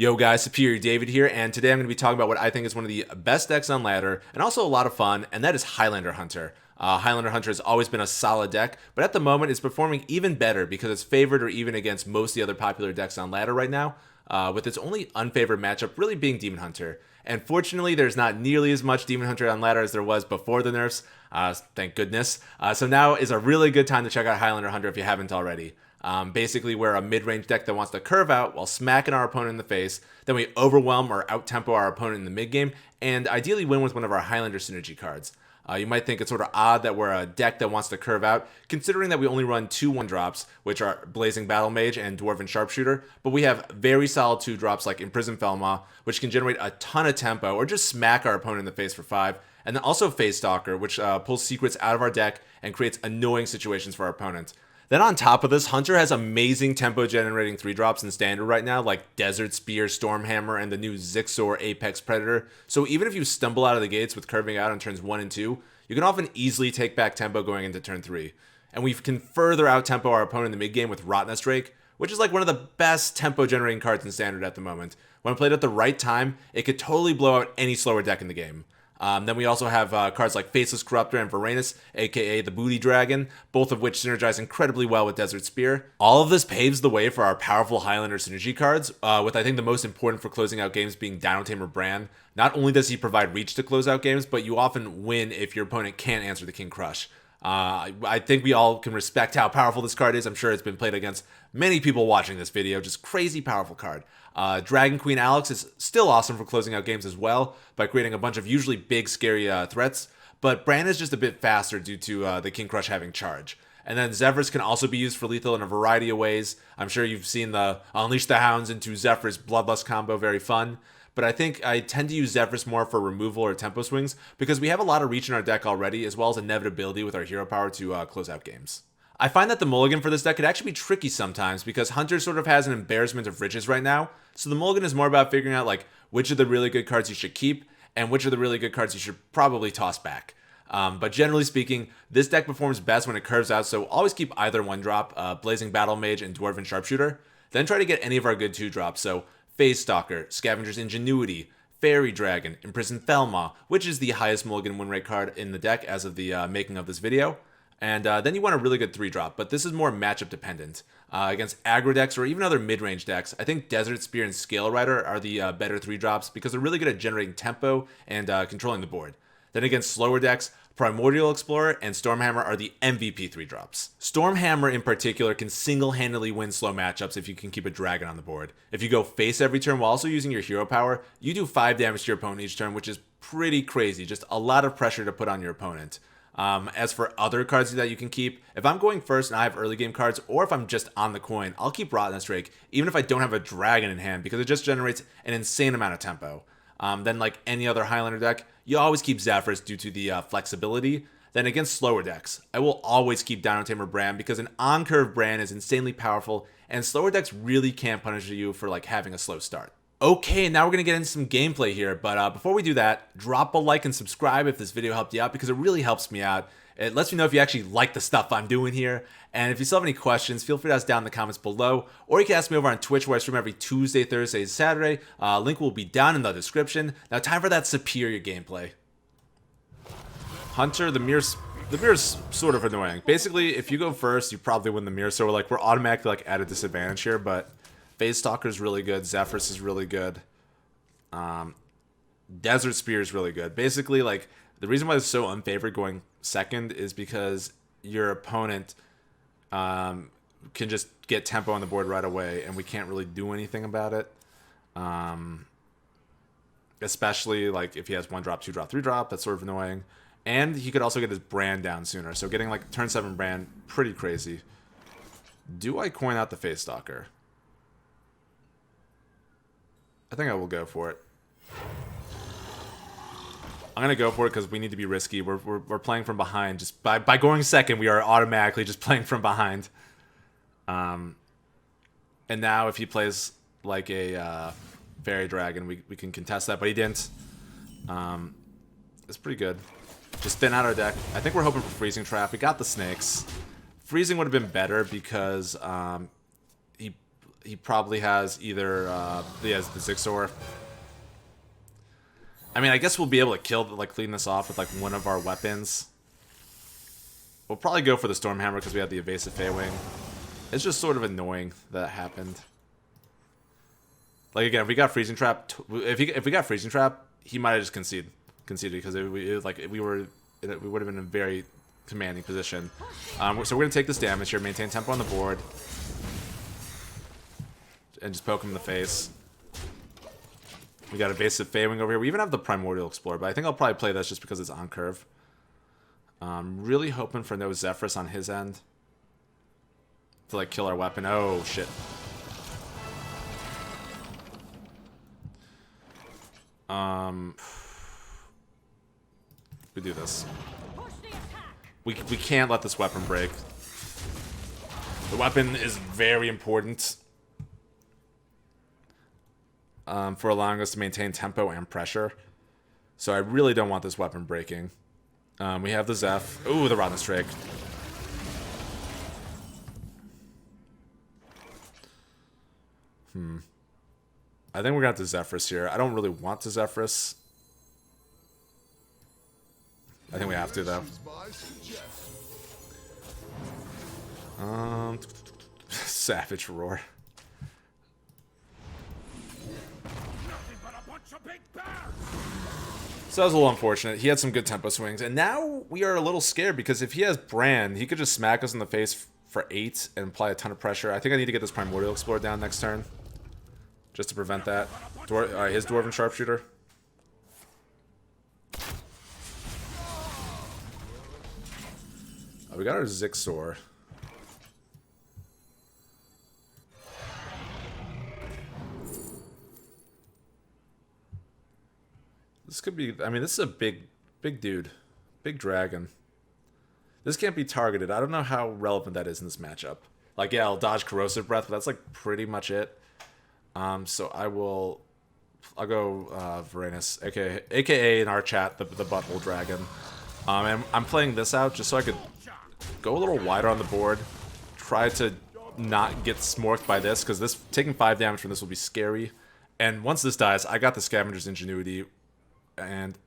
Yo guys, Superior David here, and today I'm going to be talking about what I think is one of the best decks on ladder, and also a lot of fun, and that is Highlander Hunter. Highlander Hunter has always been a solid deck, but at the moment it's performing even better because it's favored or even against most of the other popular decks on ladder right now, with its only unfavored matchup really being Demon Hunter. And fortunately, there's not nearly as much Demon Hunter on ladder as there was before the nerfs, thank goodness. So now is a really good time to check out Highlander Hunter if you haven't already. Basically, we're a mid-range deck that wants to curve out while smacking our opponent in the face. Then we overwhelm or out-tempo our opponent in the mid-game, and ideally win with one of our Highlander synergy cards. You might think it's sort of odd that we're a deck that wants to curve out, considering that we only run two 1-drops, which are Blazing Battle Mage and Dwarven Sharpshooter, but we have very solid 2-drops like Imprisoned Felmaw, which can generate a ton of tempo or just smack our opponent in the face for 5, and then also Phase Stalker, which pulls secrets out of our deck and creates annoying situations for our opponent. Then on top of this, Hunter has amazing tempo generating 3-drops in standard right now, like Desert Spear, Stormhammer, and the new Zixor Apex Predator. So even if you stumble out of the gates with curving out on turns 1 and 2, you can often easily take back tempo going into turn 3. And we can further out-tempo our opponent in the mid-game with Rotnest Drake, which is like one of the best tempo generating cards in standard at the moment. When played at the right time, it could totally blow out any slower deck in the game. Then we also have cards like Faceless Corruptor and Varanus, aka the Booty Dragon, both of which synergize incredibly well with Desert Spear. All of this paves the way for our powerful Highlander synergy cards, with I think the most important for closing out games being Dino Tamer Bran. Not only does he provide reach to close out games, but you often win if your opponent can't answer the King Crush. I think we all can respect how powerful this card is. I'm sure it's been played against many people watching this video. Just crazy powerful card. Dragon Queen Alex is still awesome for closing out games as well by creating a bunch of usually big, scary threats. But Bran is just a bit faster due to the King Crush having charge. And then Zephrys can also be used for lethal in a variety of ways. I'm sure you've seen the Unleash the Hounds into Zephrys Bloodlust combo, very fun. But I think I tend to use Zephrys more for removal or tempo swings because we have a lot of reach in our deck already, as well as inevitability with our hero power to close out games. I find that the mulligan for this deck could actually be tricky sometimes because Hunter sort of has an embarrassment of riches right now. So the mulligan is more about figuring out like which of the really good cards you should keep and which of the really good cards you should probably toss back. But generally speaking, this deck performs best when it curves out, so always keep either 1-drop, Blazing Battle Mage and Dwarven Sharpshooter. Then try to get any of our good 2-drops, so Phase Stalker, Scavenger's Ingenuity, Fairy Dragon, Imprisoned Felmaw, which is the highest mulligan win rate card in the deck as of the making of this video. And then you want a really good 3-drop, but this is more matchup dependent. Against aggro decks or even other mid-range decks, I think Desert Spear and Scale Rider are the better 3-drops because they're really good at generating tempo and controlling the board. Then against slower decks, Primordial Explorer and Stormhammer are the MVP 3-drops. Stormhammer in particular can single-handedly win slow matchups if you can keep a dragon on the board. If you go face every turn while also using your hero power, you do 5 damage to your opponent each turn, which is pretty crazy. Just a lot of pressure to put on your opponent. As for other cards that you can keep, if I'm going first and I have early game cards, or if I'm just on the coin, I'll keep Rotnest Drake, even if I don't have a dragon in hand, because it just generates an insane amount of tempo. Then like any other Highlander deck, you always keep Zephrys due to the flexibility. Then against slower decks, I will always keep Dino Tamer Bran because an on-curve Bran is insanely powerful, and slower decks really can't punish you for like having a slow start. Okay, now we're going to get into some gameplay here, but before we do that, drop a like and subscribe if this video helped you out because it really helps me out. It lets me know if you actually like the stuff I'm doing here, and if you still have any questions, feel free to ask down in the comments below, or you can ask me over on Twitch where I stream every Tuesday, Thursday, and Saturday. Link will be down in the description. Now time for that superior gameplay. Hunter, the mirror's sort of annoying. Basically, if you go first, you probably win the mirror, so we're automatically like at a disadvantage here, but Phase Stalker is really good. Zephrys is really good. Desert Spear is really good. Basically, like, the reason why it's so unfavored going second is because your opponent can just get tempo on the board right away, and we can't really do anything about it. Especially, like, if he has 1-drop, 2-drop, 3-drop, that's sort of annoying. And he could also get his Bran down sooner, so getting, like, turn 7 Bran, pretty crazy. Do I coin out the Phase Stalker? I think I will go for it. I'm going to go for it because we need to be risky. We're playing from behind. Just by going second, we are automatically just playing from behind. And now if he plays like a Fairy Dragon, we can contest that, but he didn't. It's pretty good. Just thin out our deck. I think we're hoping for Freezing Trap. We got the snakes. Freezing would have been better because he probably has either he has the Zigzor. I mean, I guess we'll be able to clean this off with like one of our weapons. We'll probably go for the Stormhammer because we have the evasive Feywing. It's just sort of annoying that happened. Like again, if we got Freezing Trap, if we got Freezing Trap, he might have just conceded because we would have been in a very commanding position. So we're gonna take this damage here, maintain tempo on the board, and just poke him in the face. We got evasive Feywing over here. We even have the Primordial Explorer, but I think I'll probably play this just because it's on curve. Really hoping for no Zephyrus on his end to like kill our weapon. Oh shit. We do this. We can't let this weapon break. The weapon is very important for allowing us to maintain tempo and pressure. So I really don't want this weapon breaking. We have the Zeph. Ooh, the Rottenness Drake. I think we're gonna have to Zephyrus here. I don't really want to Zephyrus. I think we have to though. Savage Roar. So that was a little unfortunate. He had some good tempo swings, and now we are a little scared because if he has Brand, he could just smack us in the face for 8 and apply a ton of pressure. I think I need to get this Primordial Explorer down next turn, just to prevent that. His Dwarven Sharpshooter. We got our Zigzor. This could be, I mean, this is a big dude. Big dragon. This can't be targeted. I don't know how relevant that is in this matchup. Like, yeah, I'll dodge Corrosive Breath, but that's like pretty much it. So I'll go Varanus, AKA in our chat, the Butthole Dragon. And I'm playing this out just so I could go a little wider on the board. Try to not get smorked by this, because this taking 5 damage from this will be scary. And once this dies, I got the Scavenger's Ingenuity, and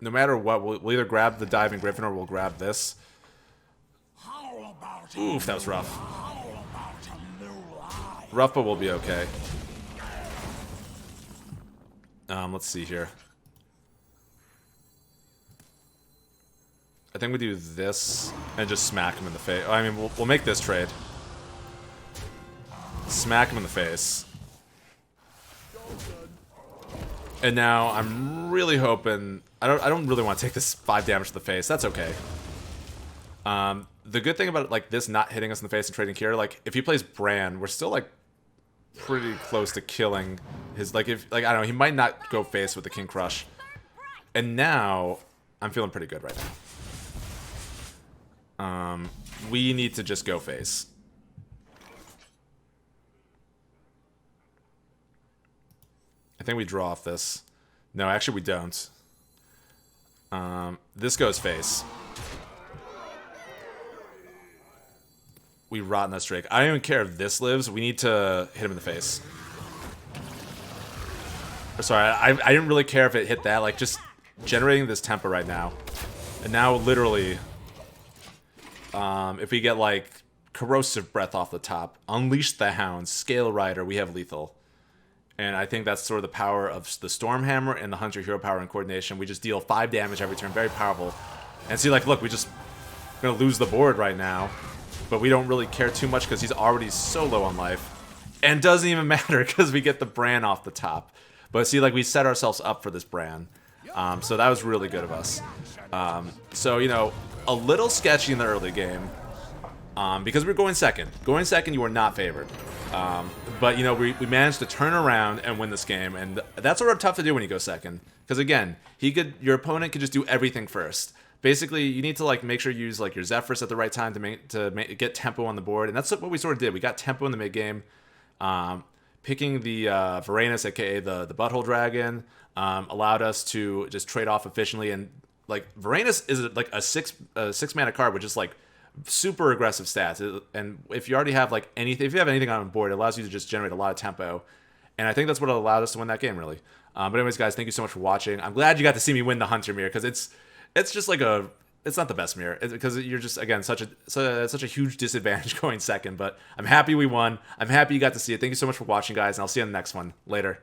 no matter what, we'll either grab the Diving Griffin or we'll grab this. Oof, that was rough. Rough, but we'll be okay. Let's see here. I think we do this and just smack him in the face. I mean, we'll make this trade. Smack him in the face. And now I'm really hoping... I don't really want to take this 5 damage to the face. That's okay. The good thing about like this not hitting us in the face and trading Kira, like if he plays Bran, we're still like pretty close to killing his, like if, like I don't know, he might not go face with the King Crush. And now I'm feeling pretty good right now. We need to just go face. I think we draw off this. No, actually we don't. This goes face. We Rottenness Drake. I don't even care if this lives. We need to hit him in the face. Sorry, I didn't really care if it hit that. Like, just generating this tempo right now. And now, literally, if we get, like, Corrosive Breath off the top, Unleash the Hound, Scale Rider, we have lethal. And I think that's sort of the power of the Stormhammer and the Hunter Hero Power in coordination. We just deal 5 damage every turn, very powerful. And see, like, look, we're gonna lose the board right now. But we don't really care too much because he's already so low on life. And doesn't even matter because we get the Bran off the top. But see, like, we set ourselves up for this Bran. So that was really good of us. So, you know, a little sketchy in the early game. Because we're going second. Going second, you are not favored. But, you know, we managed to turn around and win this game. And that's sort of tough to do when you go second. Because, again, your opponent could just do everything first. Basically, you need to like make sure you use like your Zephyrus at the right time to get tempo on the board, and that's what we sort of did. We got tempo in the mid game, picking the Varanus, aka the Butthole Dragon, allowed us to just trade off efficiently. And like Varanus is like a six mana card, which is like super aggressive stats. And if you already have like anything, if you have anything on board, it allows you to just generate a lot of tempo. And I think that's what allowed us to win that game, really. But anyways, guys, thank you so much for watching. I'm glad you got to see me win the Hunter mirror because it's just like it's not the best mirror because you're just again such a huge disadvantage going second. But I'm happy we won. I'm happy you got to see it. Thank you so much for watching, guys, and I'll see you on the next one. Later.